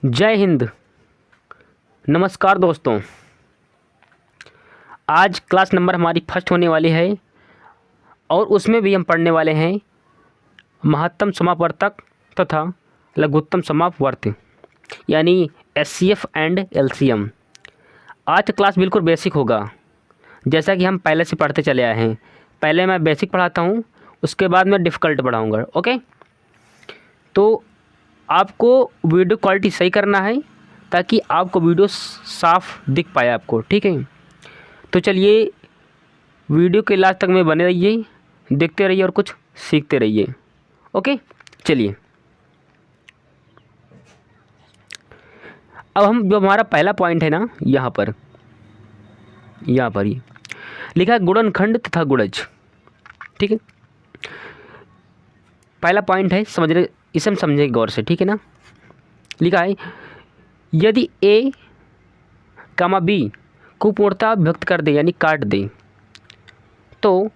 जय हिंद। नमस्कार दोस्तों, आज क्लास नंबर हमारी फर्स्ट होने वाली है और उसमें भी हम पढ़ने वाले हैं महत्तम समापवर्तक तथा लघुत्तम समापवर्त यानी एचसीएफ एंड एलसीएम। आज का क्लास बिल्कुल बेसिक होगा, जैसा कि हम पहले से पढ़ते चले आए हैं। पहले मैं बेसिक पढ़ाता हूँ, उसके बाद मैं डिफ़िकल्ट पढ़ाऊँगा। ओके, तो आपको वीडियो क्वालिटी सही करना है ताकि आपको वीडियो साफ दिख पाए आपको, ठीक है। तो चलिए वीडियो के लास्ट तक में बने रहिए, देखते रहिए और कुछ सीखते रहिए। ओके, चलिए अब हम जो हमारा पहला पॉइंट है ना, यहाँ पर ये लिखा है गुणनखंड तथा गुणज, ठीक है। पहला पॉइंट है, समझने इसे हम समझेंगे गौर से, ठीक है ना। लिखा है यदि ए कामा बी को पूर्णतः विभक्त कर दे यानी काट दे तो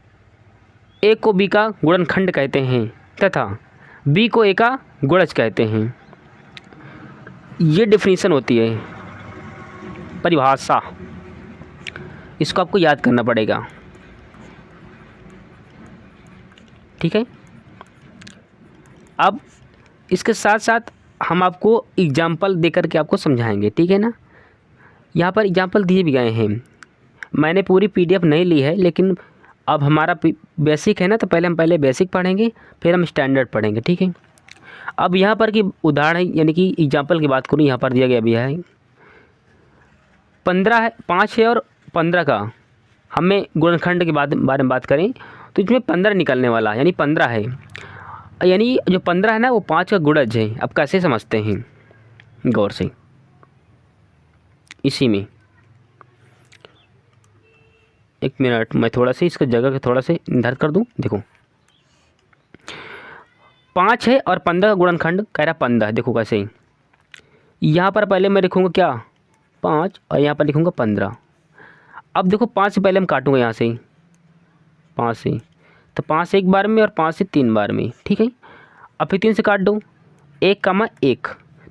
ए को बी का गुणनखंड कहते हैं तथा बी को ए का गुणज कहते हैं। ये डेफिनेशन होती है, परिभाषा, इसको आपको याद करना पड़ेगा, ठीक है। अब इसके साथ साथ हम आपको एग्जाम्पल दे करके आपको समझाएंगे, ठीक है ना। यहाँ पर एग्जाम्पल दिए भी गए हैं। मैंने पूरी पीडीएफ नहीं ली है, लेकिन अब हमारा बेसिक है ना, तो पहले हम बेसिक पढ़ेंगे, फिर हम स्टैंडर्ड पढ़ेंगे, ठीक है। अब यहाँ पर की उदाहरण यानी कि एग्जाम्पल की बात करूँ, यहाँ पर दिया गया भी है 15 है, 5 है और 15 का हमें गुणनखंड के बारे में बात करें तो इसमें 15 निकलने वाला यानी 15 है, यानी जो 15 है ना वो 5 का गुणज है। अब कैसे समझते हैं गौर से, इसी में एक मिनट मैं थोड़ा सा इसका जगह थोड़ा से निर्धारित कर दूं। देखो 5 है और 15 का गुणनखंड कह रहा 15। देखो कैसे, यहाँ पर पहले मैं लिखूँगा क्या 5 और यहाँ पर लिखूँगा 15। अब देखो 5 से पहले हम काटूँगा यहाँ से 5 से, तो 5 से एक बार में और 5 से 3 बार में, ठीक है। अब फिर 3 से काट दो, 1,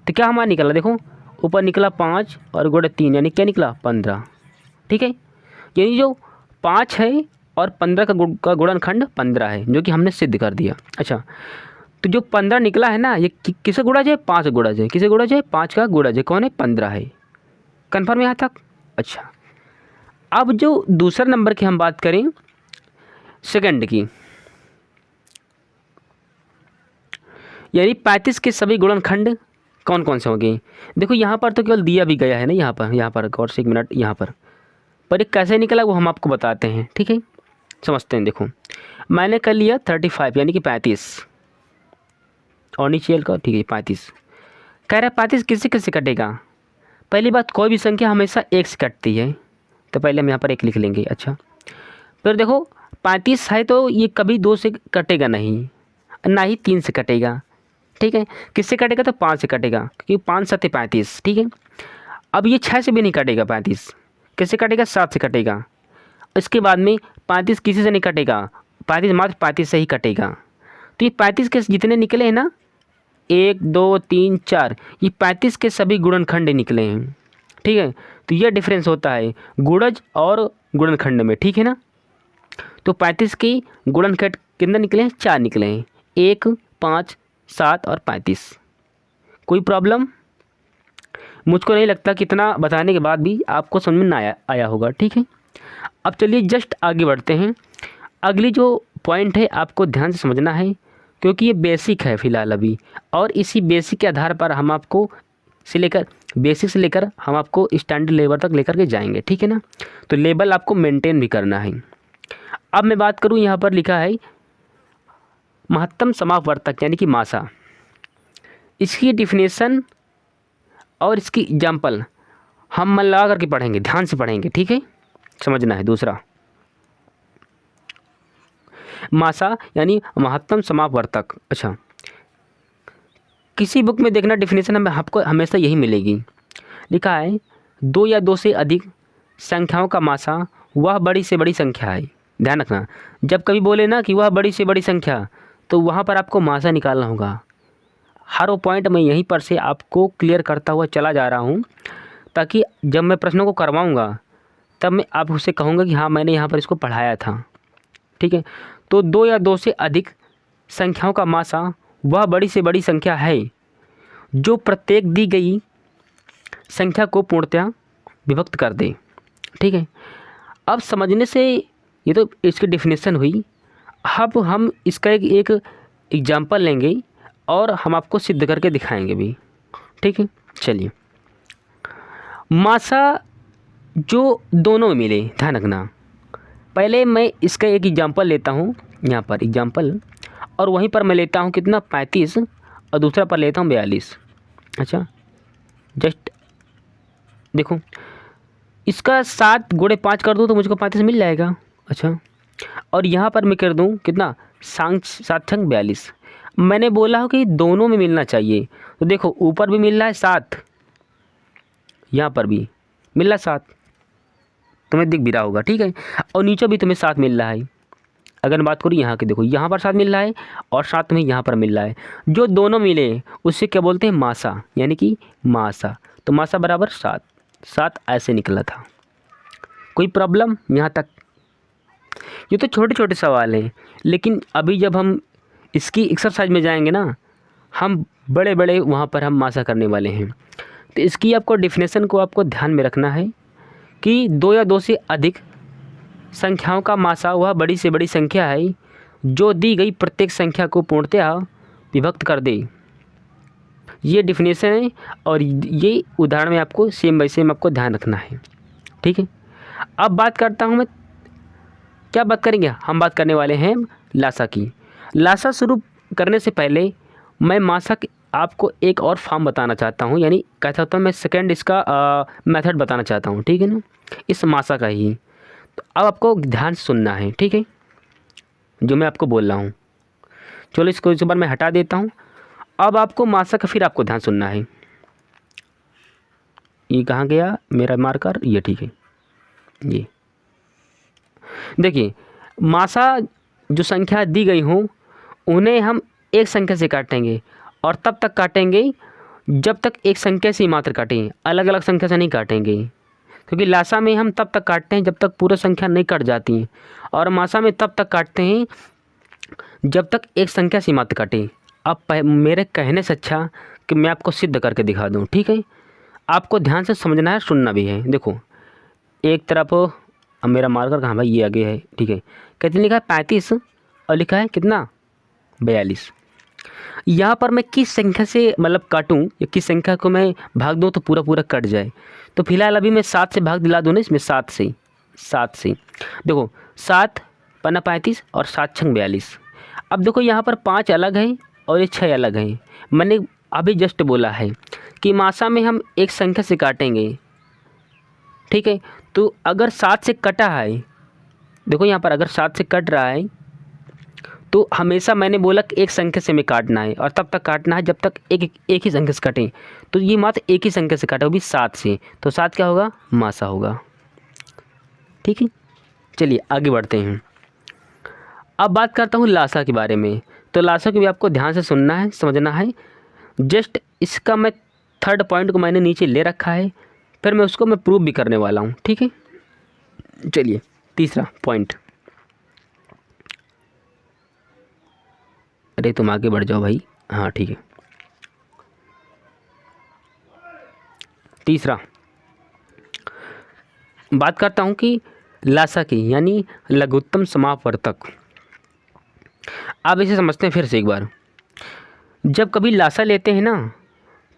तो क्या हमारा निकला, देखो ऊपर निकला 5 और गुणा 3 यानी क्या निकला 15, ठीक है। यानी जो 5 है और 15 का गुणनखंड 15 है, जो कि हमने सिद्ध कर दिया। अच्छा, तो जो 15 निकला है ना, ये किसे गुणज है, 5 गुणज है। किसे गुणज है, 5 का गुणज है। कौन है, 15 है। कन्फर्म यहाँ तक। अच्छा, अब जो दूसरा नंबर की हम बात करें, सेकंड की, यानी 35 के सभी गुणनखंड कौन कौन से होंगे। देखो यहाँ पर तो केवल दिया भी गया है ना, यहाँ पर गौर से एक मिनट, यहाँ पर एक कैसे निकला वो हम आपको बताते हैं, ठीक है। समझते हैं। देखो मैंने कर लिया 35 यानी कि 35 और नीचे का, ठीक है 35 कह रहा है। 35 किससे किससे कटेगा। पहली बात, कोई भी संख्या हमेशा 1 से कटती है, तो पहले हम यहाँ पर 1 लिख लेंगे। अच्छा, फिर देखो 35 है तो ये कभी 2 से कटेगा नहीं, ना ही 3 से कटेगा, ठीक है। किससे कटेगा, तो 5 से कटेगा, क्योंकि 5 7 35, ठीक है। अब ये 6 से भी नहीं कटेगा 35, किससे कटेगा, 7 से कटेगा। इसके बाद में 35 किसी से नहीं कटेगा, 35 मात्र 35 से ही कटेगा। तो ये 35 के जितने निकले हैं ना, 1 2 3 4, ये 35 के सभी गुणनखंड निकले हैं, ठीक है। तो यह डिफरेंस होता है गुणज और गुणनखंड में, ठीक है ना। तो 35 की गुणनखंड कितने निकले हैं, 4 निकले हैं, 1 5 7 और 35। कोई प्रॉब्लम, मुझको नहीं लगता कितना बताने के बाद भी आपको समझ में ना आया होगा, ठीक है। अब चलिए जस्ट आगे बढ़ते हैं। अगली जो पॉइंट है आपको ध्यान से समझना है, क्योंकि ये बेसिक है फ़िलहाल अभी, और इसी बेसिक के आधार पर हम आपको बेसिक से लेकर हम आपको स्टैंडर्ड लेवल तक लेकर के जाएंगे, ठीक है ना। तो लेवल आपको मेंटेन भी करना है। अब मैं बात करूँ, यहाँ पर लिखा है महत्तम समापवर्तक यानी कि मासा। इसकी डिफिनेशन और इसकी एग्जाम्पल हम मन लगा करके पढ़ेंगे, ध्यान से पढ़ेंगे, ठीक है। समझना है। दूसरा, मासा यानी महत्तम समापवर्तक। अच्छा, किसी बुक में देखना डिफिनेशन हमें आपको हमेशा यही मिलेगी। लिखा है 2 या 2 से अधिक संख्याओं का मासा वह बड़ी से बड़ी संख्या है। ध्यान रखना, जब कभी बोले ना कि वह बड़ी से बड़ी संख्या, तो वहाँ पर आपको मासा निकालना होगा। हर वो पॉइंट मैं यहीं पर से आपको क्लियर करता हुआ चला जा रहा हूँ, ताकि जब मैं प्रश्नों को करवाऊँगा तब मैं आप उससे कहूँगा कि हाँ मैंने यहाँ पर इसको पढ़ाया था। ठीक है, तो 2 या 2 से अधिक संख्याओं का मासा वह बड़ी से बड़ी संख्या है जो प्रत्येक दी गई संख्या को पूर्णतया विभक्त कर दे। ठीक है, अब समझने से ये तो इसकी डेफिनेशन हुई। अब हम इसका एक एग्जाम्पल लेंगे और हम आपको सिद्ध करके दिखाएंगे भी। ठीक है, चलिए। मासा जो दोनों में मिले, ध्यान रखना। पहले मैं इसका एक एग्जाम्पल लेता हूँ, यहाँ पर एग्जाम्पल, और वहीं पर मैं लेता हूँ कितना 35 और दूसरा पर लेता हूँ 42। अच्छा, जस्ट देखो, इसका 7 गुणे 5 कर दूँ तो मुझको 35 मिल जाएगा। अच्छा, और यहाँ पर मैं कर दूँ कितना 7 छंग 42। मैंने बोला हो कि दोनों में मिलना चाहिए, तो देखो ऊपर भी मिल रहा है 7, यहाँ पर भी मिल रहा है 7, तुम्हें दिख भी रहा होगा। ठीक है, और नीचे भी तुम्हें 7 मिल रहा है। अगर मैं बात करूँ यहाँ की, देखो यहाँ पर 7 मिल रहा है और 7 तुम्हें यहाँ पर मिल रहा है। जो दोनों मिले उससे क्या बोलते हैं, मासा, यानी कि मासा। तो मासा बराबर 7 ऐसे निकला था। कोई प्रॉब्लम यहाँ तक? ये तो छोटे छोटे सवाल हैं, लेकिन अभी जब हम इसकी एक्सरसाइज में जाएंगे ना, हम बड़े बड़े वहाँ पर हम मासा करने वाले हैं। तो इसकी आपको डेफिनेशन को आपको ध्यान में रखना है कि 2 या 2 से अधिक संख्याओं का मासा वह बड़ी से बड़ी संख्या है जो दी गई प्रत्येक संख्या को पूर्णतया विभक्त कर दे। ये डेफिनेशन है और ये उदाहरण में आपको सेम बाय सेम आपको ध्यान रखना है। ठीक है, अब बात करता हूँ मैं, क्या बात करेंगे, हम बात करने वाले हैं लासा की। लासा शुरू करने से पहले मैं मासा आपको एक और फॉर्म बताना चाहता हूँ, यानी कह सकता हूँ मैं सेकंड इसका मेथड बताना चाहता हूँ। ठीक है ना, इस मासा का ही। तो अब आपको ध्यान से सुनना है, ठीक है, जो मैं आपको बोल रहा हूँ। चलो इसको इस बार मैं हटा देता हूँ। अब आपको मासा का फिर आपको ध्यान सुनना है। ये कहाँ गया मेरा मार्कर, ये ठीक है। ये देखिए, मासा जो संख्या दी गई हो उन्हें हम एक संख्या से काटेंगे, और तब तक काटेंगे जब तक एक संख्या से ही मात्र काटें, अलग अलग संख्या से नहीं काटेंगे। क्योंकि लासा में हम तब तक काटते हैं जब तक पूरा संख्या नहीं कट जाती है, और मासा में तब तक काटते हैं जब तक एक संख्या से मात्र काटें। अब मेरे कहने से अच्छा कि मैं आपको सिद्ध करके दिखा दूं। ठीक है, आपको ध्यान से समझना है, सुनना भी है। देखो एक तरफ, अब मेरा मार्कर कहाँ भाई, ये आगे है। ठीक है, कितने लिखा है 35 और लिखा है कितना 42। यहाँ पर मैं किस संख्या से मतलब काटूँ या किस संख्या को मैं भाग दूँ तो पूरा पूरा कट जाए। तो फिलहाल अभी मैं 7 से भाग दिला दूँ ना इसमें, 7 से देखो 7 पन्ना 35 और 7 छंग 42। अब देखो यहाँ पर 5 अलग है और ये 6 अलग हैं। मैंने अभी जस्ट बोला है कि मासा में हम एक संख्या से काटेंगे। ठीक है, तो अगर 7 से कटा है, देखो यहाँ पर अगर 7 से कट रहा है तो हमेशा मैंने बोला कि एक संख्या से में काटना है, और तब तक काटना है जब तक एक ही संख्या से काटें। तो ये मात्र एक ही संख्या से काटे, वो भी 7 से। तो 7 क्या होगा, मासा होगा। ठीक है, चलिए आगे बढ़ते हैं। अब बात करता हूँ लासा के बारे में। तो लासा को भी आपको ध्यान से सुनना है, समझना है। जस्ट इसका मैं थर्ड पॉइंट को मैंने नीचे ले रखा है, फिर मैं उसको प्रूव भी करने वाला हूँ। ठीक है, चलिए तीसरा पॉइंट। अरे तुम आगे बढ़ जाओ भाई, हाँ ठीक है। तीसरा बात करता हूँ कि लासा की, यानी लघुत्तम समापवर्तक। आप इसे समझते हैं फिर से एक बार। जब कभी लासा लेते हैं ना,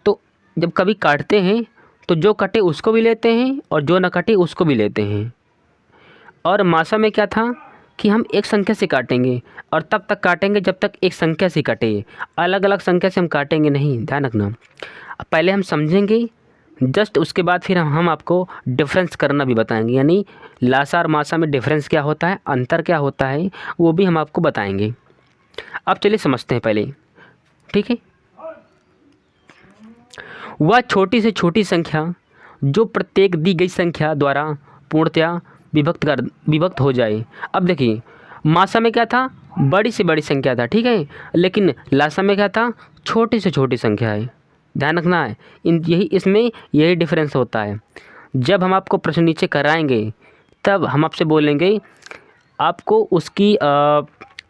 तो जब कभी काटते हैं तो जो कटे उसको भी लेते हैं और जो ना कटे उसको भी लेते हैं। और मासा में क्या था कि हम एक संख्या से काटेंगे, और तब तक काटेंगे जब तक एक संख्या से कटे, अलग अलग संख्या से हम काटेंगे नहीं, ध्यान रखना। पहले हम समझेंगे, जस्ट उसके बाद फिर हम आपको डिफरेंस करना भी बताएंगे, यानी लासा और मासा में डिफरेंस क्या होता है, अंतर क्या होता है, वो भी हम आपको बताएंगे। अब चलिए समझते हैं पहले। ठीक है, वह छोटी से छोटी संख्या जो प्रत्येक दी गई संख्या द्वारा पूर्णतया विभक्त हो जाए। अब देखिए, मासा में क्या था, बड़ी से बड़ी संख्या था, ठीक है, लेकिन लासा में क्या था, छोटी से छोटी संख्या है। ध्यान रखना है, इसमें यही डिफरेंस होता है। जब हम आपको प्रश्न नीचे कराएंगे तब हम आपसे बोलेंगे, आपको उसकी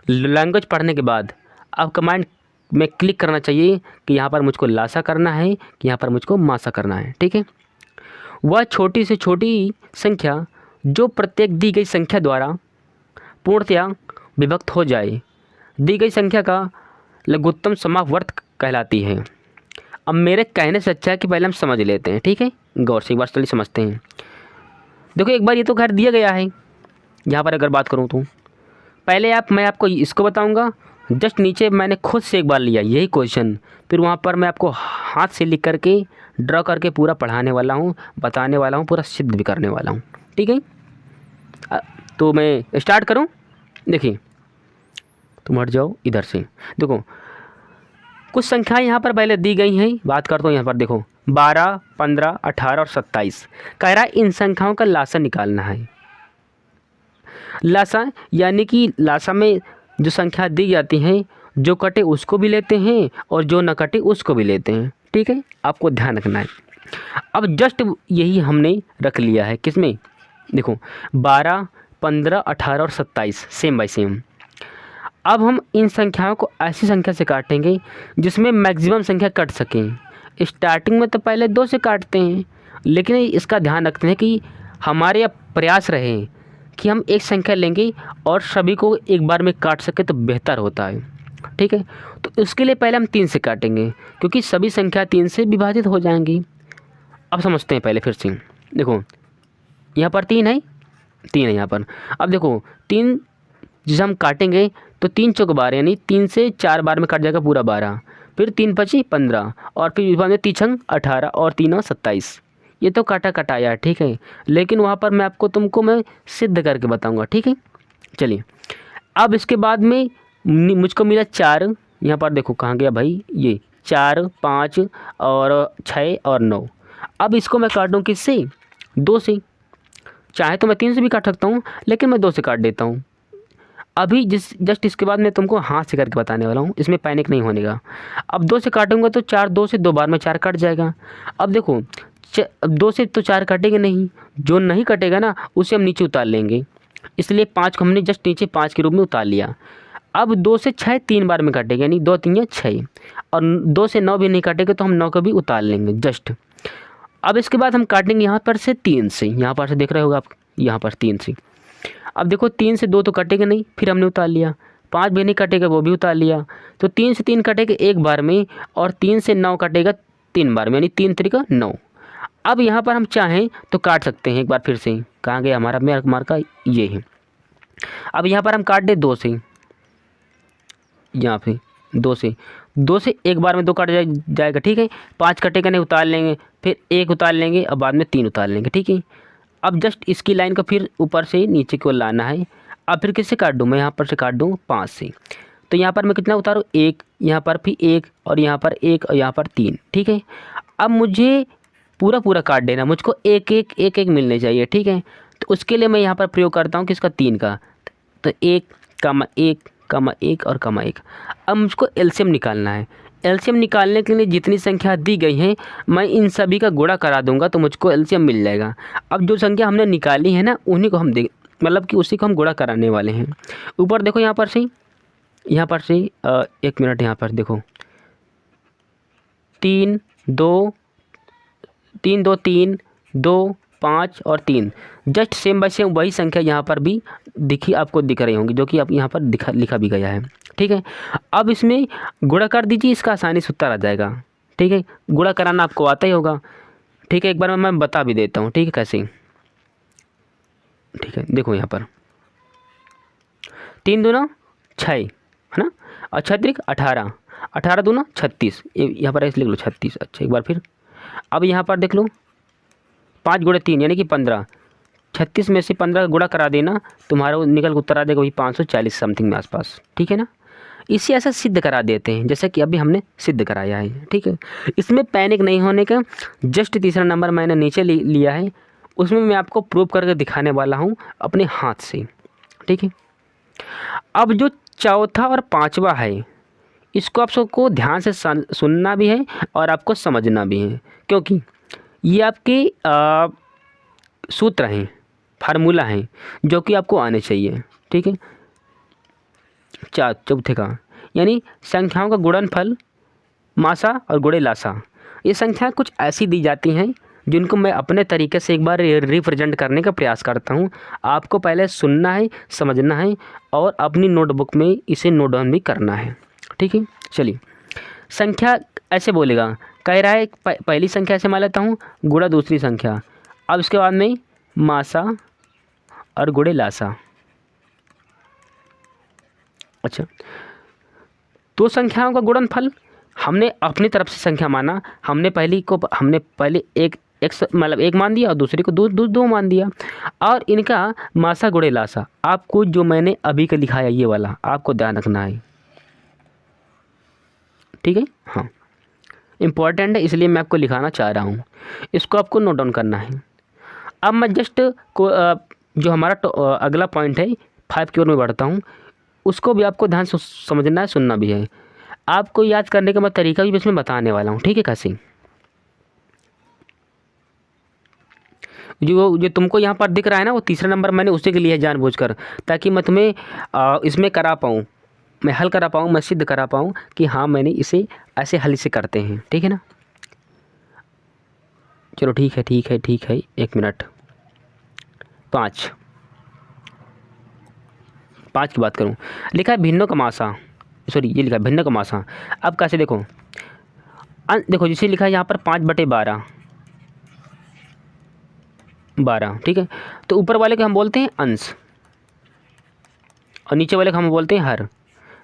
लैंग्वेज पढ़ने के बाद आपका माइंड में क्लिक करना चाहिए कि यहाँ पर मुझको लासा करना है कि यहाँ पर मुझको मासा करना है, ठीक है। वह छोटी से छोटी संख्या जो प्रत्येक दी गई संख्या द्वारा पूर्णतया विभक्त हो जाए, दी गई संख्या का लघुत्तम समावर्त कहलाती है। अब मेरे कहने से अच्छा है कि पहले हम समझ लेते हैं, ठीक है, गौर से एक बार चलिए समझते हैं। देखो एक बार ये तो खैर दिया गया है, यहाँ पर अगर बात करूँ तो पहले मैं आपको इसको बताऊँगा, जस्ट नीचे मैंने खुद से एक बार लिया यही क्वेश्चन, फिर वहाँ पर मैं आपको हाथ से लिख करके ड्रा करके पूरा पढ़ाने वाला हूँ, बताने वाला हूँ, पूरा सिद्ध भी करने वाला हूँ, ठीक है। तो मैं स्टार्ट करूँ। देखिए तुम हट जाओ इधर से। देखो कुछ संख्याएं यहाँ पर पहले दी गई हैं, बात करता हूँ यहाँ पर। देखो 12, 15, 18 और 27 कह रहा है इन संख्याओं का लासा निकालना है। लासा यानी कि लासा में जो संख्या दी जाती हैं, जो कटे उसको भी लेते हैं और जो न कटे उसको भी लेते हैं, ठीक है, आपको ध्यान रखना है। अब जस्ट यही हमने रख लिया है किसमें, देखो 12, 15, 18 और 27 सेम बाय सेम। अब हम इन संख्याओं को ऐसी संख्या से काटेंगे जिसमें मैक्सिमम संख्या कट सकें। स्टार्टिंग में तो पहले 2 से काटते हैं, लेकिन इसका ध्यान रखते हैं कि हमारे यह प्रयास रहे कि हम एक संख्या लेंगे और सभी को एक बार में काट सके तो बेहतर होता है, ठीक है। तो इसके लिए पहले हम 3 से काटेंगे क्योंकि सभी संख्या 3 से विभाजित हो जाएंगी। अब समझते हैं पहले फिर से। देखो यहाँ पर 3 है, 3 है यहाँ पर। अब देखो 3 जिसे हम काटेंगे तो 3 चौक 12 यानी 3 से 4 बार में कट जाएगा पूरा 12, फिर 3 पची 15 और फिर विभाग में 3 छंग 18 और 3 27। ये तो काटा कटाया है, ठीक है, लेकिन वहाँ पर मैं तुमको मैं सिद्ध करके बताऊँगा, ठीक है। चलिए अब इसके बाद में मुझको मिला 4। यहाँ पर देखो कहाँ गया भाई, ये 4, 5 और 6 और 9। अब इसको मैं काटूँ किससे, 2 से। चाहे तो मैं 3 से भी काट सकता हूँ, लेकिन मैं 2 से काट देता हूँ। अभी जस्ट इसके बाद मैं तुमको हाथ से करके बताने वाला हूँ, इसमें पैनिक नहीं होने का। अब 2 से काटूंगा तो 4, 2 से 2 बार में 4 कट जाएगा। अब देखो 2 से तो 4 कटेंगे नहीं, जो नहीं कटेगा ना उसे हम नीचे उतार लेंगे, इसलिए 5 को हमने जस्ट नीचे 5 के रूप में उतार लिया। अब 2 से 6 3 बार में कटेगा यानी 2 3 6, और 2 से 9 भी नहीं कटेगा तो हम 9 को भी उतार लेंगे जस्ट। अब इसके बाद हम काटेंगे यहाँ पर से 3 से, यहाँ पर से देख रहे होगा आप, यहाँ पर 3 से। अब देखो 3 से 2 तो कटेगा नहीं, फिर हमने उतार लिया। 5 भी नहीं कटेगा, वो भी उतार लिया। तो 3 से 3 कटेगा एक बार में, और 3 से 9 कटेगा 3 बार में, यानी 3 3 9। अब यहाँ पर हम चाहें तो काट सकते हैं एक बार फिर से। कहाँ गया हमारा मार्का, ये है। अब यहाँ पर हम काट दे 2 से, यहाँ पे 2 से एक बार में 2 काट जाएगा, ठीक है। 5 कटेगा नहीं, उतार लेंगे, फिर 1 उतार लेंगे और बाद में 3 उतार लेंगे, ठीक है। अब जस्ट इसकी लाइन को फिर ऊपर से नीचे को लाना है। अब फिर किससे काट दूँ, मैं यहाँ पर से काट दूँ 5 से। तो यहाँ पर मैं कितना उतारूँ, 1, यहाँ पर भी 1 और यहाँ पर 1 और यहाँ पर 3, ठीक है। अब मुझे पूरा काट देना, मुझको 1 1 1 1 मिलने चाहिए, ठीक है। तो उसके लिए मैं यहाँ पर प्रयोग करता हूँ किसका, 3 का। तो 1, 1, 1 और 1। अब मुझको एलसीएम निकालना है। एलसीएम निकालने के लिए जितनी संख्या दी गई हैं मैं इन सभी का गुणा करा दूंगा तो मुझको एलसीएम मिल जाएगा। अब जो संख्या हमने निकाली है ना उन्हीं को हम मतलब कि उसी को हम गुणा कराने वाले हैं। ऊपर देखो यहाँ पर से 1 मिनट, यहाँ पर देखो 3 2 3 2 5 और 3, जस्ट सेम बाय सेम वही संख्या यहाँ पर भी आपको दिख रही होंगी, जो कि आप यहाँ पर लिखा भी गया है, ठीक है। अब इसमें गुणा कर दीजिए, इसका आसानी से उत्तर आ जाएगा, ठीक है। गुणा कराना आपको आता ही होगा, ठीक है। एक बार मैं बता भी देता हूँ, ठीक है, कैसे, ठीक है। देखो यहाँ पर 3 दूना 6 है ना, और 6 त्रिक 18, 18 दूना 36, यहाँ पर ऐसे लिख लो 36। अच्छा एक बार फिर, अब यहाँ पर देख लो 5 गुणे 3 यानी कि 15, 36 में से 15 का गुणा करा देना, तुम्हारा निकल के उत्तर आ जाएगा वही 540 समथिंग में आसपास, ठीक है ना। इसे ऐसा सिद्ध करा देते हैं जैसे कि अभी हमने सिद्ध कराया है, ठीक है। इसमें पैनिक नहीं होने का। जस्ट तीसरा नंबर मैंने नीचे लिया है, उसमें मैं आपको प्रूव करके दिखाने वाला हूँ अपने हाथ से, ठीक है। अब जो चौथा और पांचवा है, इसको आप सबको ध्यान से सुनना भी है और आपको समझना भी है, क्योंकि ये आपके सूत्र हैं, फार्मूला हैं, जो कि आपको आने चाहिए। ठीक है, चौथे का यानी संख्याओं का गुणनफल मासा और गुणे लासा, ये संख्या कुछ ऐसी दी जाती हैं जिनको मैं अपने तरीके से एक बार रिप्रेजेंट करने का प्रयास करता हूँ। आपको पहले सुनना है, समझना है और अपनी नोटबुक में इसे नोट डाउन भी करना है। ठीक है, चलिए संख्या ऐसे बोलेगा, कह रहा है पहली संख्या ऐसे मान लेता हूँ गुणा दूसरी संख्या, अब इसके बाद में मासा और गुणे लासा। अच्छा, दो संख्याओं का गुणनफल हमने अपनी तरफ से संख्या माना, हमने पहले एक मतलब एक मान दिया और दूसरे को दो मान दिया, और इनका मासा गुणे लासा आपको जो मैंने अभी का लिखाया ये वाला आपको ध्यान रखना है। ठीक है, हाँ इम्पॉर्टेंट है, इसलिए मैं आपको लिखाना चाह रहा हूँ, इसको आपको नोट डाउन करना है। अब मैं जस्ट जो हमारा अगला पॉइंट है 5 की ओर में बढ़ता हूँ, उसको भी आपको ध्यान से समझना है, सुनना भी है। आपको याद करने का मैं तरीका भी इसमें बताने वाला हूँ। ठीक है, कैसे जो तुमको यहाँ पर दिख रहा है ना, वो तीसरा नंबर मैंने उसी के लिए है जानबूझकर, ताकि मैं तुम्हें इसमें करा पाऊँ, मैं हल करा पाऊँ, मैं सिद्ध करा पाऊँ कि हाँ मैंने इसे ऐसे हल से करते हैं। ठीक है ना, चलो ठीक है 1 मिनट। 5 की बात करूँ, लिखा है भिन्नों का मासा, सॉरी ये लिखा है भिन्न का मासा। अब कैसे देखो, देखो जिसे लिखा है यहाँ पर 5/12, ठीक है, तो ऊपर वाले को हम बोलते हैं अंश और नीचे वाले को हम बोलते हैं हर,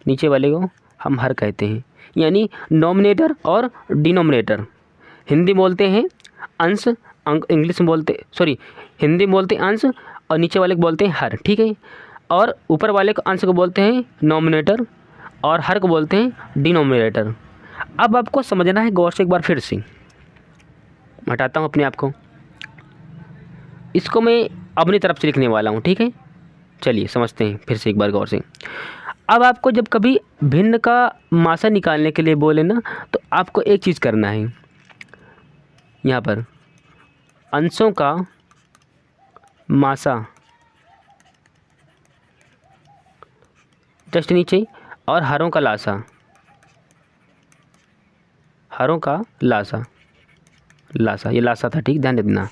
नीचे वाले को हम हर कहते हैं, यानी नॉमिनेटर और डिनोमिनेटर। हिंदी बोलते हैं अंश, इंग्लिश में बोलते हिंदी में बोलते हैं अंश और नीचे वाले को बोलते हैं हर। ठीक है, और ऊपर वाले को अंश को बोलते हैं नॉमिनेटर और हर को बोलते हैं डिनोमिनेटर। अब आपको समझना है गौर से, एक बार फिर से हटाता हूँ अपने आप को, इसको मैं अपनी तरफ से लिखने वाला हूँ। ठीक है, चलिए समझते हैं फिर से एक बार गौर से। अब आपको जब कभी भिन्न का मासा निकालने के लिए बोले ना, तो आपको एक चीज़ करना है, यहाँ पर अंशों का मासा जस्ट नीचे और हरों का लासा, हरों का लासा, ये लासा था, ठीक, ध्यान देना,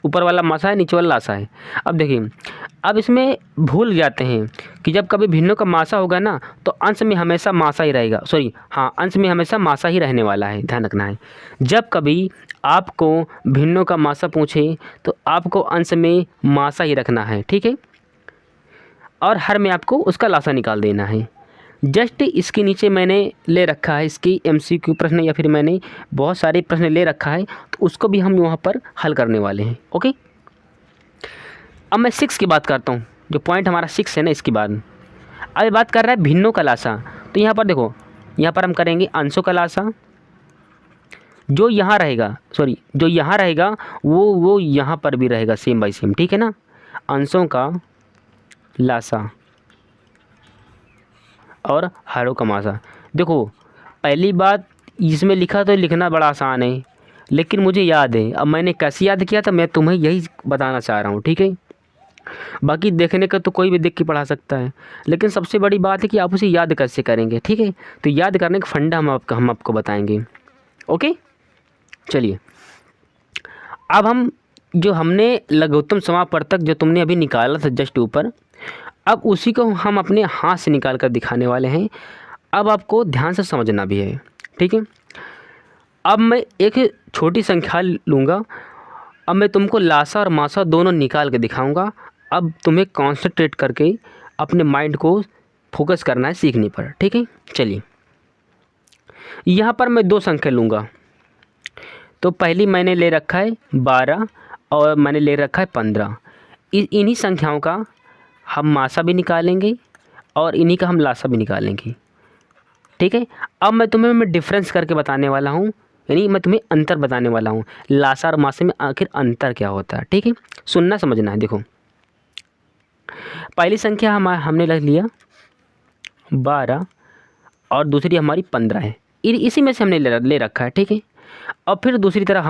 ऊपर वाला मासा है, नीचे वाला लासा है। अब देखिए, अब इसमें भूल जाते हैं कि जब कभी भिन्नों का मासा होगा ना, तो अंश में हमेशा मासा ही रहेगा, अंश में हमेशा मासा ही रहने वाला है, ध्यान रखना है। जब कभी आपको भिन्नों का मासा पूछे तो आपको अंश में मासा ही रखना है। ठीक है, और हर में आपको उसका लासा निकाल देना है। जस्ट इसके नीचे मैंने ले रखा है इसकी MCQ प्रश्न, या फिर मैंने बहुत सारे प्रश्न ले रखा है, तो उसको भी हम यहाँ पर हल करने वाले हैं। ओके, अब मैं 6 की बात करता हूँ, जो पॉइंट हमारा 6 है ना, इसके बाद अब ये बात कर रहा है भिन्नों का लासा। तो यहाँ पर देखो, यहाँ पर हम करेंगे अंशों का लासा, जो यहाँ रहेगा वो यहाँ पर भी रहेगा, सेम बाई सेम। ठीक है ना, अंशों का लासा और हरों का मासा। देखो पहली बात इसमें लिखा तो लिखना बड़ा आसान है, लेकिन मुझे याद है, अब मैंने कैसे याद किया था मैं तुम्हें यही बताना चाह रहा हूँ। ठीक है, बाकी देखने का तो कोई भी देख के पढ़ा सकता है, लेकिन सबसे बड़ी बात है कि आप उसे याद कैसे करेंगे। ठीक है, तो याद करने का फंडा हम आपको बताएंगे। ओके, चलिए अब हम जो हमने लघुत्तम समापवर्तक जो तुमने अभी निकाला था जस्ट ऊपर, अब उसी को हम अपने हाथ से निकाल कर दिखाने वाले हैं। अब आपको ध्यान से समझना भी है। ठीक है, अब मैं एक छोटी संख्या लूँगा, अब मैं तुमको लासा और मासा दोनों निकाल के दिखाऊंगा। अब तुम्हें कॉन्सेंट्रेट करके अपने माइंड को फोकस करना है सीखने पर। ठीक है, चलिए यहाँ पर मैं 2 संख्या लूँगा। तो पहली मैंने ले रखा है 12 और मैंने ले रखा है 15। इन्हीं संख्याओं का हम मासा भी निकालेंगे और इन्हीं का हम लासा भी निकालेंगे। ठीक है, अब मैं तुम्हें डिफरेंस करके बताने वाला हूँ, यानी मैं तुम्हें अंतर बताने वाला हूँ, लासा और मासे में आखिर अंतर क्या होता है। ठीक है, सुनना समझना है। देखो पहली संख्या हमने रख लिया 12 और दूसरी हमारी 15 है, इसी में से हमने ले रखा है, ठीक है। और फिर दूसरी तरफ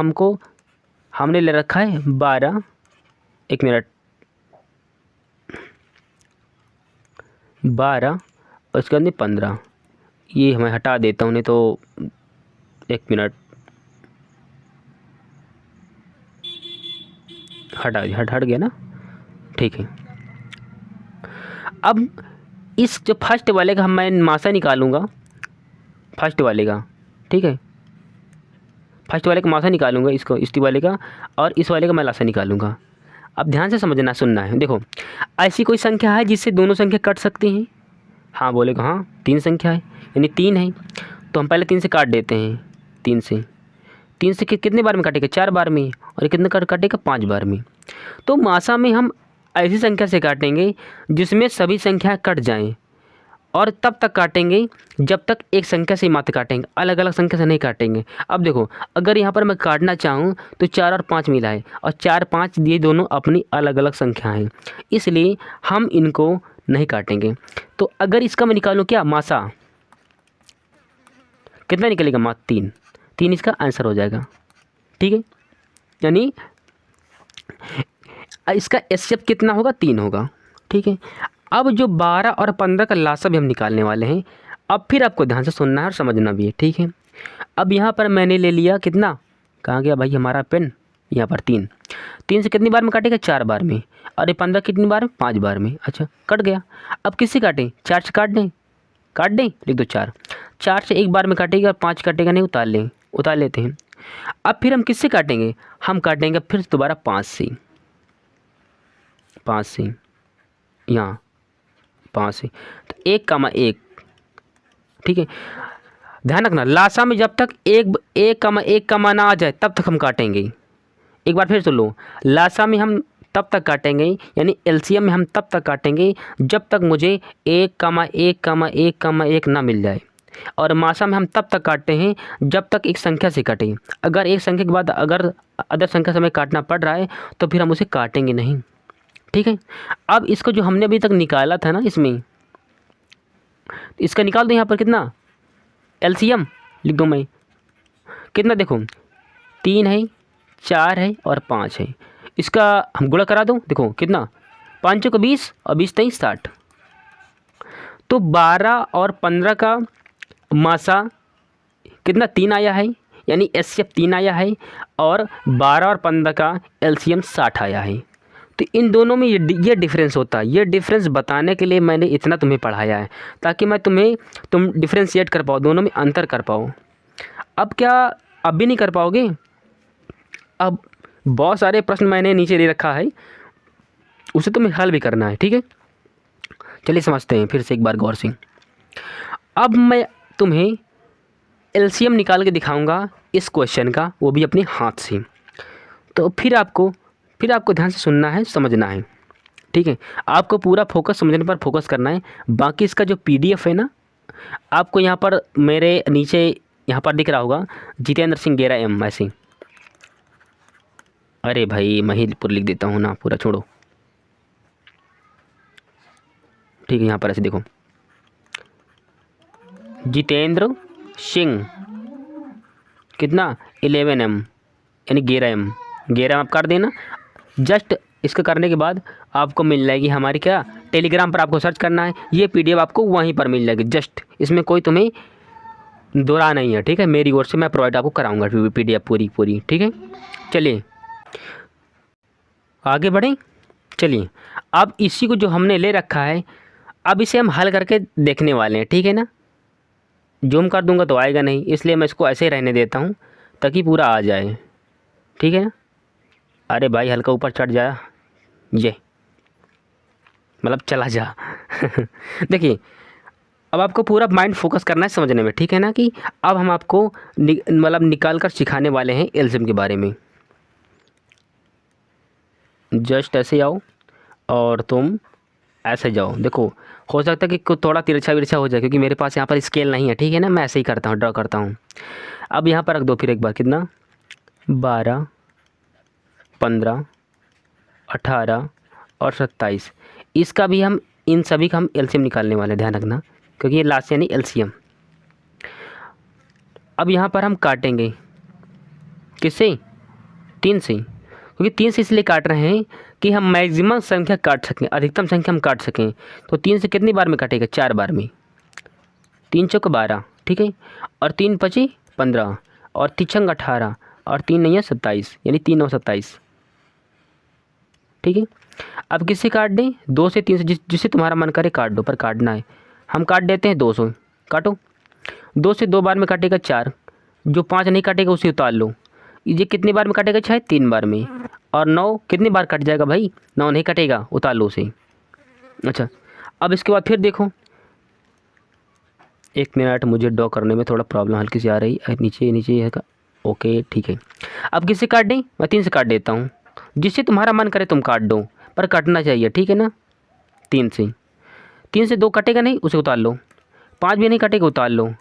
हमने ले रखा है 12, एक मिनट, 12 और इसके अंदर 15, ये हमें हटा देता हूँ, नहीं तो एक मिनट, हट गया ना, ठीक है। अब इस जो फर्स्ट वाले का मैं मासा निकालूंगा, फर्स्ट वाले का, ठीक है, फर्स्ट वाले का मासा निकालूंगा, इसको इस वाले का, और इस वाले का मैं लासा निकालूंगा। अब ध्यान से समझना, सुनना है। देखो, ऐसी कोई संख्या है जिससे दोनों संख्या कट सकती हैं? हाँ बोलेगा, हाँ 3 संख्या है, यानी 3 है, तो हम पहले 3 से काट देते हैं। 3 से कितने बार में काटेगा? 4 बार में। और कितने काटेगा? 5 बार में। तो मासा में हम ऐसी संख्या से काटेंगे जिसमें सभी संख्याएं कट जाएं, और तब तक काटेंगे जब तक एक संख्या से मात्र काटेंगे, अलग अलग संख्या से नहीं काटेंगे। अब देखो, अगर यहाँ पर मैं काटना चाहूँ तो 4 और 5 मिला है, और 4 5 ये दोनों अपनी अलग अलग संख्या हैं, इसलिए हम इनको नहीं काटेंगे। तो अगर इसका मैं निकालूँ क्या मासा, कितना निकलेगा? मात्र 3 इसका आंसर हो जाएगा, ठीक है। यानी इसका एचसीएफ कितना होगा? 3 होगा, ठीक है। अब जो 12 और 15 का लासा भी हम निकालने वाले हैं। अब फिर आपको ध्यान से सुनना है और समझना भी है, ठीक है। अब यहाँ पर मैंने ले लिया कितना, कहाँ गया भाई हमारा पेन, यहाँ पर 3 से कितनी बार में काटेगा? 4 बार में। और ये 15 कितनी बार में? 5 बार में। अच्छा, कट गया। अब किससे काटें? 4 से काट दें, लिख दो 4 से एक बार में काटेगा, और 5 काटेगा नहीं, उतार लेते हैं। अब फिर हम किससे काटेंगे? हम काटेंगे फिर दोबारा 5 से, यहाँ 5 से, तो 1, ठीक है। ध्यान रखना, लासा में जब तक 1, ना आ जाए तब तक हम काटेंगे। एक बार फिर सुन लो, लासा में हम तब तक काटेंगे, यानी एलसीएम में हम तब तक काटेंगे जब तक मुझे 1, ना मिल जाए। और मासा में हम तब तक काटते हैं जब तक एक संख्या से काटें। अगर एक संख्या के बाद अगर अदर संख्या से हमें काटना पड़ रहा है तो फिर हम उसे काटेंगे नहीं, ठीक है। अब इसको जो हमने अभी तक निकाला था ना, इसमें इसका निकाल दो। यहाँ पर कितना एलसीएम लिख दूँ मैं, कितना देखो, 3 है, 4 है और 5 है। इसका हम गुणा करा दूँ, देखो कितना, 5 को 20 और 20 3 60। तो 12 और 15 का मासा कितना? 3 आया है, यानी एचसीएफ 3 आया है, और 12 और 15 का एलसीएम 60 आया है। तो इन दोनों में ये डिफरेंस होता है। ये डिफरेंस बताने के लिए मैंने इतना तुम्हें पढ़ाया है, ताकि मैं तुम डिफ्रेंशिएट कर पाओ, दोनों में अंतर कर पाओ। अब क्या अब भी नहीं कर पाओगे? अब बहुत सारे प्रश्न मैंने नीचे ले रखा है, उसे तुम्हें हल भी करना है, ठीक है। चलिए समझते हैं फिर से एक बार गौर से। अब मैं तुम्हें एलसीएम निकाल के दिखाऊंगा इस क्वेश्चन का, वो भी अपने हाथ से। तो फिर आपको ध्यान से सुनना है, समझना है, ठीक है। आपको पूरा फोकस समझने पर फोकस करना है। बाकी इसका जो पीडीएफ है ना, आपको यहाँ पर मेरे नीचे यहाँ पर दिख रहा होगा, जितेंद्र सिंह गेरा एम, ऐसे। अरे भाई महिलपुर लिख देता हूँ ना, पूरा छोड़ो, ठीक है। यहाँ पर ऐसे देखो, जितेंद्र सिंह कितना 11M, यानी गेरा एम आप कर देना। जस्ट इसका करने के बाद आपको मिल जाएगी हमारी क्या, टेलीग्राम पर आपको सर्च करना है, ये पीडीएफ आपको वहीं पर मिल जाएगी। जस्ट इसमें कोई तुम्हें दोरा नहीं है, ठीक है। मेरी ओर से मैं प्रोवाइड आपको कराऊंगा पीडीएफ पूरी, ठीक है। चलिए आगे बढ़ें। चलिए, अब इसी को जो हमने ले रखा है, अब इसे हम हल करके देखने वाले हैं, ठीक है ना। जूम कर दूंगा तो आएगा नहीं, इसलिए मैं इसको ऐसे ही रहने देता हूँ ताकि पूरा आ जाए, ठीक है। अरे भाई हल्का ऊपर चढ़ जाया, ये मतलब चला जा देखिए, अब आपको पूरा माइंड फोकस करना है समझने में, ठीक है ना। कि अब हम आपको मतलब निकाल कर सिखाने वाले हैं एलसीएम के बारे में। जस्ट ऐसे आओ और तुम ऐसे जाओ। देखो, हो सकता है कि थोड़ा तिरछा विरछा हो जाए, क्योंकि मेरे पास यहाँ पर स्केल नहीं है, ठीक है ना। मैं ऐसे ही करता हूँ, ड्रॉ करता हूँ। अब यहाँ पर रख दो फिर एक बार, कितना 12, 15, 18 और 27। इसका भी हम, इन सभी का हम एलसीएम निकालने वाले हैं, ध्यान रखना, क्योंकि ये लास्ट यानी एलसीएम। अब यहाँ पर हम काटेंगे किससे, 3 से, क्योंकि 3 से इसलिए काट रहे हैं कि हम मैक्सिमम संख्या काट सकें, अधिकतम संख्या हम काट सकें। तो 3 से कितनी बार में काटेगा, 4 बार में, 3 चौक 12, ठीक है, और 3 पची 15, और 3 छंग 18, और 3 नहीं है 27, यानी 3 9 27, ठीक है। अब किससे काट दें, 2 से 3 से, जिससे तुम्हारा मन करे काट दो, पर काटना है। हम काट देते हैं 200, काटो। 2 से 2 बार में काटेगा 4, जो 5 नहीं काटेगा उसे उतार लो। ये कितनी बार में काटेगा, शायद 3 बार में। और 9 कितनी बार कट जाएगा भाई, 9 नहीं कटेगा, उतार लो उसे। अच्छा, अब इसके बाद फिर देखो, 1 मिनट, मुझे ड्रॉ करने में थोड़ा प्रॉब्लम हल्की सी आ रही है, नीचे नीचे है का, ओके ठीक है। अब किससे काट दें, मैं 3 से काट देता हूँ, जिससे तुम्हारा मन करे तुम काट दो, पर कटना चाहिए, ठीक है ना। 3 से 2 कटेगा नहीं, उसे उतार लो। 5 भी नहीं कटेगा, उतार लो।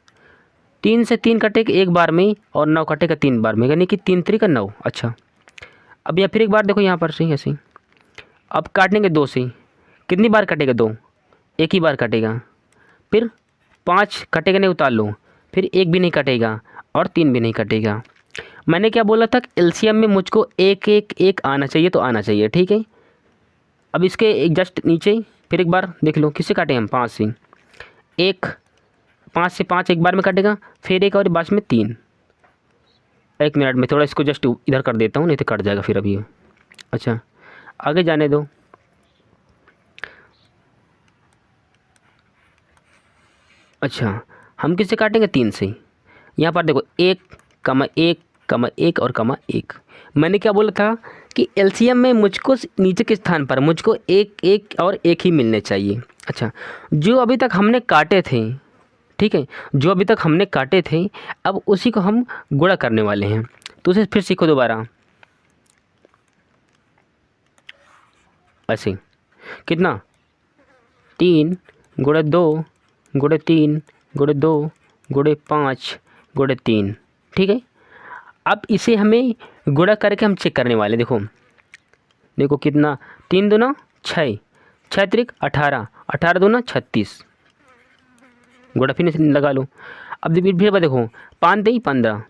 3 से 3 कटेगा 1 बार में, और 9 कटेगा 3 बार में, यानी कि 3 3 का 9। अच्छा, अब या फिर एक बार देखो यहाँ पर से ऐसे, अब काटेंगे 2 से, कितनी बार कटेगा, 2, एक ही बार कटेगा। फिर 5 कटेगा नहीं, उतार लो। फिर 1 भी नहीं कटेगा, और 3 भी नहीं कटेगा। मैंने क्या बोला था, एलसीएम में मुझको 1 1 1 आना चाहिए, तो आना चाहिए, ठीक है। अब इसके एक जस्ट नीचे फिर एक बार देख लो, किससे काटे हम, 5 से। 5 से 5 एक बार में कटेगा, फिर 1 और बाद में 3। 1 मिनट में थोड़ा इसको जस्ट इधर कर देता हूँ, नहीं तो कट जाएगा फिर अभी। अच्छा, आगे जाने दो। अच्छा, हम किससे काटेंगे, 3 से। यहाँ पर देखो 1 कमा 1 कमा 1 और कमा 1। मैंने क्या बोला था कि एलसीएम में मुझको नीचे के स्थान पर मुझको 1 1 और 1 ही मिलने चाहिए। अच्छा, जो अभी तक हमने काटे थे, ठीक है, जो अभी तक हमने काटे थे, अब उसी को हम गुणा करने वाले हैं। तो उसे फिर सीखो दोबारा, ऐसे कितना, 3 गुणे 2 गुणे 3 गुणे 2 गुणे 5 गुणे 3, ठीक है। अब इसे हमें गुणा करके हम चेक करने वाले, देखो देखो कितना, 3 दूना 6, 6 त्रिक 18, 18 दूना 36, गुणा फिर से लगा लो। अब फिर देखो 5 3 15।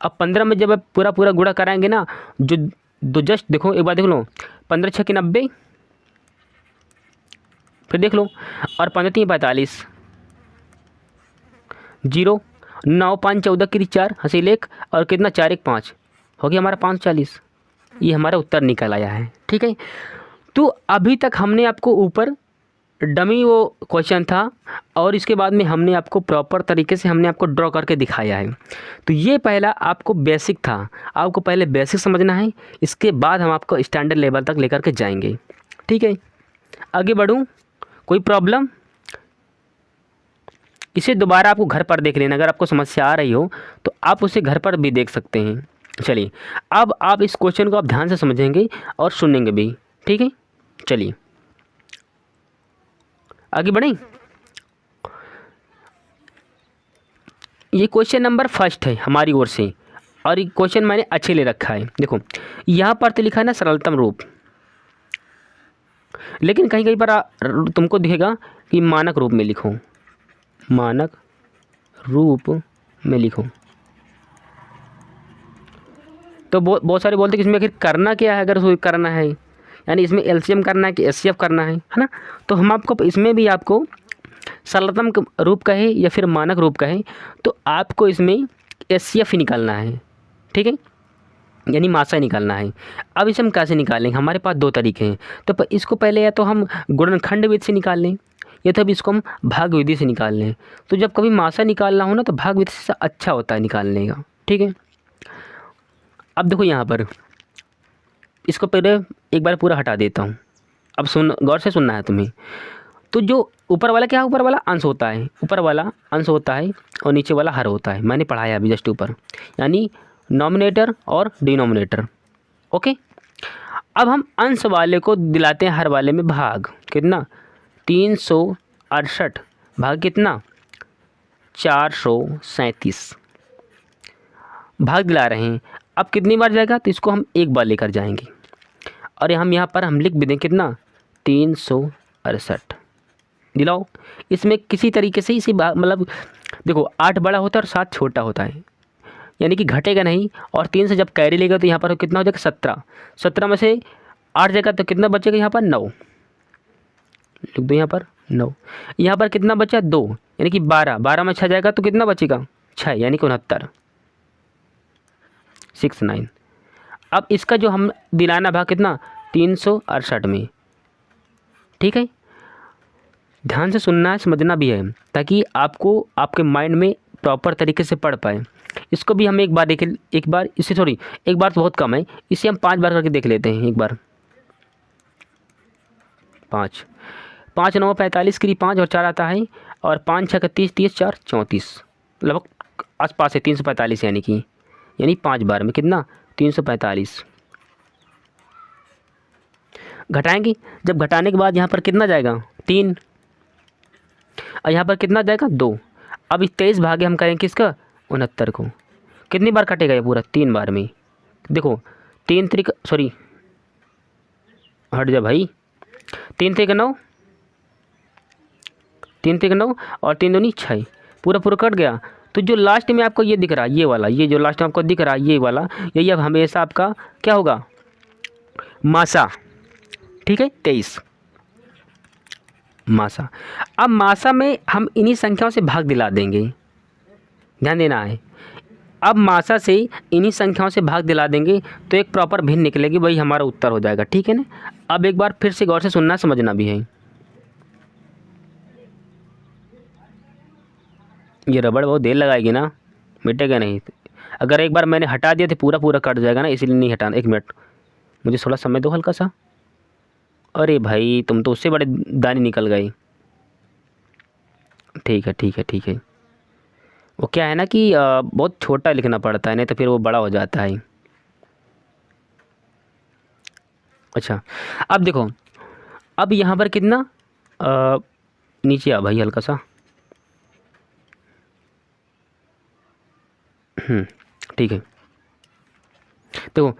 अब 15 में जब पूरा पूरा गुणा कराएंगे ना, जो जस्ट देखो एक बार देख लो, 15 6 90, फिर देख लो, और 15 3 45, 0 9 5 14 की 4 हासिल 1, और कितना 4 1 5, हो गया हमारा 540। ये हमारा उत्तर निकल आया है, ठीक है। तो अभी तक हमने आपको ऊपर डमी वो क्वेश्चन था, और इसके बाद में हमने आपको प्रॉपर तरीके से हमने आपको ड्रॉ करके दिखाया है। तो ये पहला आपको बेसिक था, आपको पहले बेसिक समझना है, इसके बाद हम आपको स्टैंडर्ड लेवल तक लेकर के जाएंगे, ठीक है। आगे बढ़ूँ, कोई प्रॉब्लम, इसे दोबारा आपको घर पर देख लेना, अगर आपको समस्या आ रही हो तो आप उसे घर पर भी देख सकते हैं। चलिए, अब आप इस क्वेश्चन को आप ध्यान से समझेंगे और सुनेंगे भी, ठीक है। चलिए आगे बढ़ें। ये क्वेश्चन नंबर फर्स्ट है हमारी ओर से, और ये क्वेश्चन मैंने अच्छे ले रखा है। देखो यहाँ पर तो लिखा है ना सरलतम रूप, लेकिन कहीं कहीं पर तुमको दिखेगा कि मानक रूप में लिखो, मानक रूप में लिखो। तो बहुत सारे बोलते हैं कि इसमें आखिर करना क्या है, अगर करना है, यानी इसमें एलसीएम करना है कि एचसीएफ करना है ना। तो हम आपको इसमें भी आपको सरलतम रूप कहे या फिर मानक रूप कहे, तो आपको इसमें एचसीएफ ही निकालना है, ठीक है, यानी मासा निकालना है। अब इसे हम कैसे निकालेंगे, हमारे पास 2 तरीके हैं। तो इसको पहले या तो हम गुणनखंड विधि से निकाल लें, या तो अब इसको हम भाग विधि से निकाल लें। तो जब कभी मासा निकालना हो ना, तो भाग विधि से अच्छा होता है निकालने का, ठीक है। अब देखो यहाँ पर इसको पहले एक बार पूरा हटा देता हूँ, अब सुन, गौर से सुनना है तुम्हें। तो जो ऊपर वाला क्या है, ऊपर वाला अंश होता है, ऊपर वाला अंश होता है, और नीचे वाला हर होता है, मैंने पढ़ाया अभी जस्ट ऊपर, यानी नॉमिनेटर और डिनोमिनेटर, ओके। अब हम अंश वाले को दिलाते हैं हर वाले में भाग, कितना 368 भाग कितना 437 भाग दिला रहे हैं। अब कितनी बार जाएगा, तो इसको हम एक बार लेकर जाएंगे, और हम यहाँ पर हम लिख भी दें कितना 368 दिलाओ। इसमें किसी तरीके से इसी मतलब देखो 8 बड़ा होता है और 7 छोटा होता है, यानी कि घटेगा नहीं। और 3 से जब कैरी लेगा तो यहाँ पर कितना हो जाएगा 17। 17 में से 8 जाएगा तो कितना बचेगा यहाँ पर 9, लिख दो यहाँ पर 9। यहाँ पर कितना बचा 2, यानी कि 12। 12 में 6 जाएगा तो कितना बचेगा 6, यानी कि 69, 69। अब इसका जो हम दिलाना भाग कितना 368 में, ठीक है। ध्यान से सुनना है, समझना भी है, ताकि आपको आपके माइंड में प्रॉपर तरीके से पढ़ पाए। इसको भी हम एक बार देख, एक बार इसे सॉरी एक बार तो बहुत कम है, इसे हम 5 बार करके देख लेते हैं। एक बार 5 5 9 45 की 5 और 4 आता है, और 5 6 30 30 4 34, लगभग आसपास है 345, यानी 5 बार में कितना 345। घटाएंगे, जब घटाने के बाद यहाँ पर कितना जाएगा 3, और यहाँ पर कितना जाएगा 2। अब इस 23 भागे हम करेंगे किसका 69 को। कितनी बार कटेगा ये पूरा 3 बार में। देखो 3 3 सॉरी हट जा भाई, 3 3 9, 3 3 9 और 3 दूनी 6, पूरा पूरा कट गया। तो जो लास्ट में आपको ये दिख रहा है, ये वाला, ये जो लास्ट में आपको दिख रहा है ये वाला, यही अब हमेशा आपका क्या होगा मासा, ठीक है 23 मासा। अब मासा में हम इन्हीं संख्याओं से भाग दिला देंगे, ध्यान देना है। अब मासा से इन्हीं संख्याओं से भाग दिला देंगे तो एक प्रॉपर भिन्न निकलेगी, वही हमारा उत्तर हो जाएगा, ठीक है ना। अब एक बार फिर से गौर से सुनना समझना भी है। ये रबड़ बहुत देर लगाएगी ना, मिटेगा नहीं। अगर एक बार मैंने हटा दिया तो पूरा पूरा कट जाएगा ना, इसलिए नहीं हटाना। 1 मिनट मुझे थोड़ा समय दो हल्का सा। अरे भाई तुम तो उससे बड़े दानी निकल गए। ठीक है ठीक है ठीक है। वो क्या है ना कि बहुत छोटा लिखना पड़ता है, नहीं तो फिर वो बड़ा हो जाता है। अच्छा अब देखो, अब यहाँ पर कितना नीचे आ भाई हल्का सा, ठीक है। देखो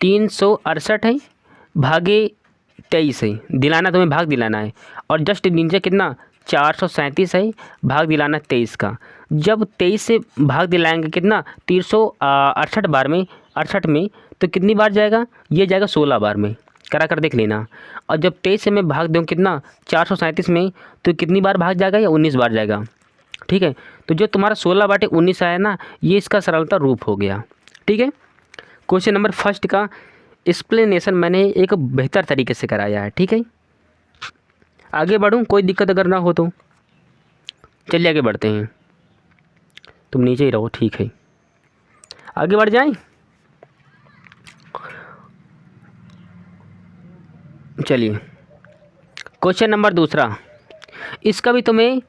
368 है भागे 23 है, दिलाना तुम्हें भाग दिलाना है। और जस्ट नीचे कितना 437 है, भाग दिलाना 23 का। जब 23 से भाग दिलाएंगे कितना 368 बार में, 68 में, तो कितनी बार जाएगा ये जाएगा 16 बार में, करा कर देख लेना। और जब 23 से मैं भाग दूँ कितना 437 में, तो कितनी बार भाग जाएगा या 19 बार जाएगा, ठीक है। तो जो तुम्हारा 16/19 आया ना, ये इसका सरलता रूप हो गया, ठीक है। क्वेश्चन नंबर फर्स्ट का एक्सप्लेनेशन मैंने एक बेहतर तरीके से कराया है, ठीक है। आगे बढ़ूँ, कोई दिक्कत अगर ना हो तो चलिए आगे बढ़ते हैं। तुम नीचे ही रहो, ठीक है। आगे बढ़ जाएं, चलिए। क्वेश्चन नंबर दूसरा, इसका भी तुम्हें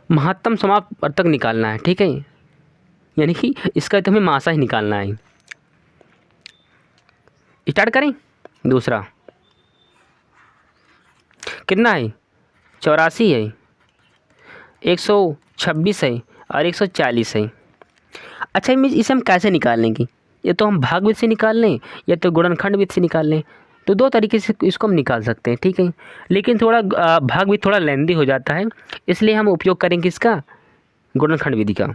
महत्तम समाप्त तक निकालना है, ठीक है। यानी कि इसका तुम्हें मासा ही निकालना है। स्टार्ट करें। दूसरा कितना है 84 है, 126 है और 140 है। अच्छा इसे हम कैसे निकाल लेंगे, या तो हम भागविध से निकाल लें या तो गुणनखंड विधि से निकाल लें। तो 2 तरीके से इसको हम निकाल सकते हैं, ठीक है। लेकिन थोड़ा भागविध थोड़ा लेंदी हो जाता है, इसलिए हम उपयोग करेंगे इसका गुणनखंड विधि का।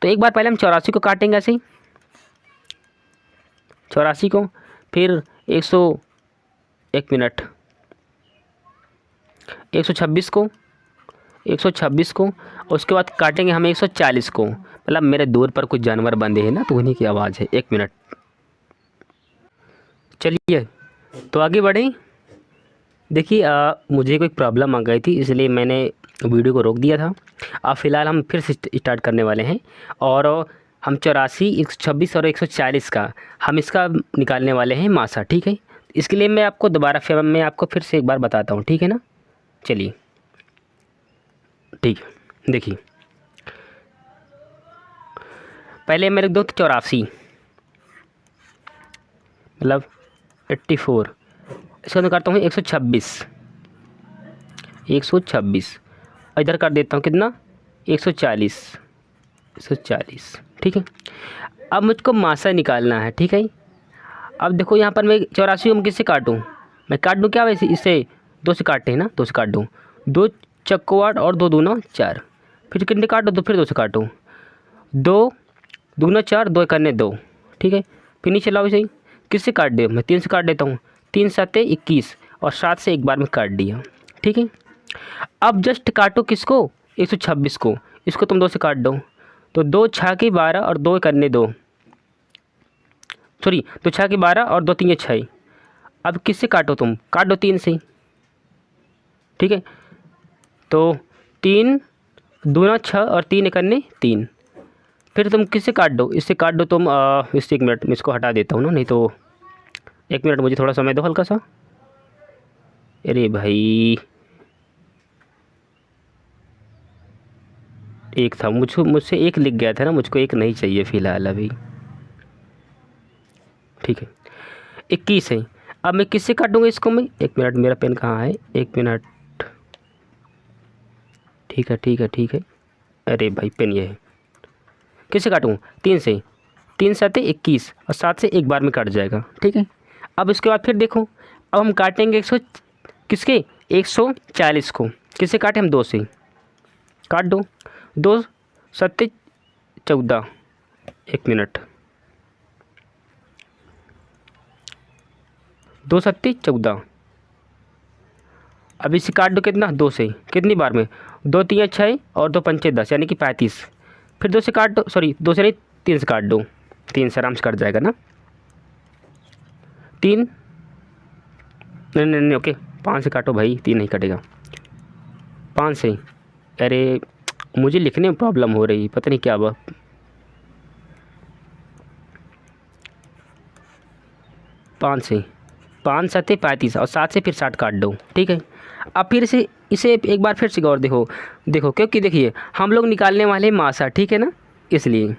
तो एक बार पहले हम 84 को काटेंगे ऐसे, 84 को, फिर 1 मिनट 126 को, 126 को, उसके बाद काटेंगे हम 140 को। मतलब मेरे दूर पर कुछ जानवर बंधे हैं ना, तो उन्हीं की आवाज़ है। 1 मिनट, चलिए तो आगे बढ़ें। देखिए मुझे कोई प्रॉब्लम आ गई थी, इसलिए मैंने वीडियो को रोक दिया था। अब फ़िलहाल हम फिर से स्टार्ट करने वाले हैं, और हम 84, 126 और 140 का हम इसका निकालने वाले हैं मासा, ठीक है। इसके लिए मैं आपको फिर से एक बार बताता हूँ, ठीक है ना। चलिए ठीक है, देखिए पहले मैं लिख दो 84 मतलब 84, इसका मैं करता हूँ 126, 126, इधर कर देता हूँ कितना 140, 140, ठीक है। अब मुझको मासा निकालना है, ठीक है। अब देखो यहाँ पर मैं 84 को मैं किससे काटूँ, मैं काट दूँ क्या वैसे, इसे 2 से काटते हैं ना, 2 से काट दूँ, 2 चक्को 8 और 2 दूना 4, फिर कितने काटो, तो फिर 2 से काटो, 2 दूना 4, 2 करने 2, ठीक है। फिर नीचे लाओ इसे, किससे काट दे, मैं 3 से काट देता हूँ, 3 7 21 और 7 से एक बार में काट दिया, ठीक है। अब जस्ट काटो किसको, 126 को, इसको तुम 2 से काट दो, तो 2 6 के 12 और 2 करने 2, सॉरी 2 6 के 12 और 2 3 6। अब किससे काटो, तुम काट दो 3 से, ठीक है। तो 3 दूना 6 और 3 करने 3, फिर तुम किससे काट दो, इससे काट दो तुम, इससे 1 मिनट मैं इसको हटा देता हूँ ना, नहीं तो 1 मिनट मुझे थोड़ा समय दो हल्का सा। अरे भाई एक था, मुझसे एक लिख गया था ना, मुझको एक नहीं चाहिए फ़िलहाल अभी, ठीक है। 21 है। अब मैं किससे काटूंगा इसको, मैं 1 मिनट, मेरा पेन कहाँ है, 1 मिनट, ठीक है ठीक है ठीक है। अरे भाई पेन ये है, किससे काटूँ, 3 से, 3 7 21 और 7 से एक बार में कट जाएगा, ठीक है। अब इसके बाद फिर देखो, अब हम काटेंगे 100 किसके, 140 को, किससे काटे हम, 2 से, काट दो, 2 7 14, 1 मिनट, 2 7 14, अब इसे काट दो कितना, 2 से, कितनी बार में, 2 3 6 और 2 5 10 यानी कि 35, फिर 2 से काट दो, सॉरी 2 से नहीं 3 से काट दो, 3 से आराम से कट जाएगा ना, 3 नहीं नहीं नहीं, ओके 5 से काटो भाई, 3 नहीं कटेगा, 5 से, अरे मुझे लिखने में प्रॉब्लम हो रही, पता नहीं क्या हुआ, 5 से, 5 7 35 और 7 से फिर 60 काट दो, ठीक है। अब फिर इसे एक बार फिर से गौर देखो, देखो क्योंकि देखिए हम लोग निकालने वाले मासा, ठीक है ना, इसलिए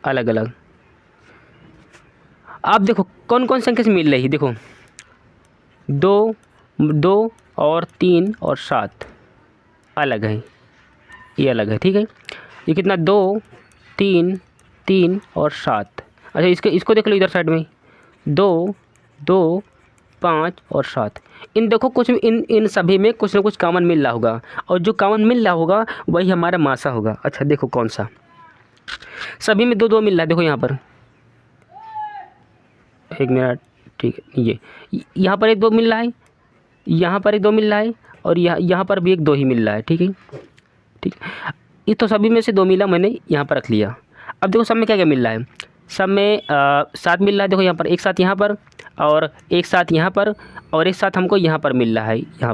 अलग अलग। आप देखो कौन कौन संख्या से मिल रही, देखो 2 2 और 3 और 7 अलग है, ये अलग है, ठीक है। ये कितना, 2 3 3 और 7, अच्छा इसको देख लो इधर साइड में, 2 2 5 और 7, इन देखो कुछ इन सभी में कुछ ना कुछ कॉमन मिल रहा होगा, और जो कॉमन मिल रहा होगा वही हमारा मासा होगा। अच्छा देखो कौन सा, सभी में 2 2 मिल रहा है, देखो यहाँ पर, 1 मिनट, ठीक है, ये यहाँ पर एक 2 मिल रहा है, यहाँ पर एक 2 मिल रहा है, और यहाँ पर भी एक 2 ही मिल रहा है, ठीक है ठीक है। ये तो सभी में से 2 मिला, मैंने यहाँ पर रख लिया। अब देखो सब में क्या क्या मिल रहा है, सब में 7 मिल रहा है, देखो यहाँ पर एक साथ यहाँ पर, और एक साथ यहाँ पर, और एक साथ हमको यहाँ पर मिल रहा है, यहाँ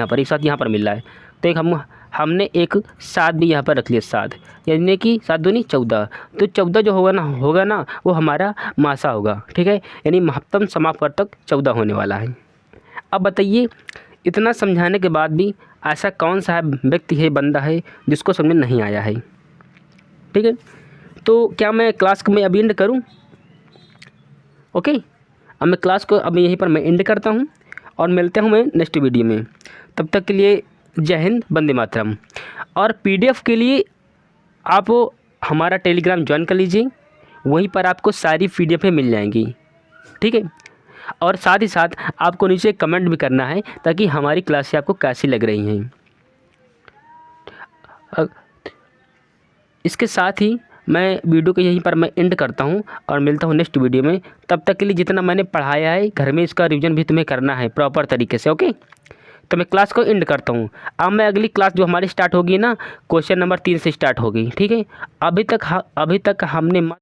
पर एक साथ यहाँ पर मिल रहा है, तो एक हमने एक 7 भी यहाँ पर रख लिया, 7 यानी कि 7 दूनी 14, तो 14 जो होगा ना वो हमारा मासा होगा, ठीक है, यानी महत्तम समापवर्तक 14 होने वाला है। अब बताइए इतना समझाने के बाद भी ऐसा कौन सा व्यक्ति है, बंदा है जिसको समझ में नहीं आया है, ठीक है। तो क्या मैं क्लास को मैं अभी एंड करूं, ओके। अब मैं क्लास को अभी यहीं पर मैं एंड करता हूं, और मिलते हूं मैं नेक्स्ट वीडियो में, तब तक के लिए जय हिंद, वंदे मातरम। और पीडीएफ के लिए आप हमारा टेलीग्राम ज्वाइन कर लीजिए, वहीं पर आपको सारी पीडीएफ मिल जाएंगी, ठीक है। और साथ ही साथ आपको नीचे कमेंट भी करना है ताकि हमारी क्लासें आपको कैसी लग रही हैं। इसके साथ ही मैं वीडियो को यहीं पर मैं एंड करता हूं, और मिलता हूं नेक्स्ट वीडियो में। तब तक के लिए जितना मैंने पढ़ाया है घर में इसका रिवीजन भी तुम्हें करना है प्रॉपर तरीके से, ओके। तो मैं क्लास को एंड करता हूँ। अब मैं अगली क्लास जो हमारी स्टार्ट होगी ना, क्वेश्चन नंबर 3 से स्टार्ट होगी, ठीक है। अभी तक हमने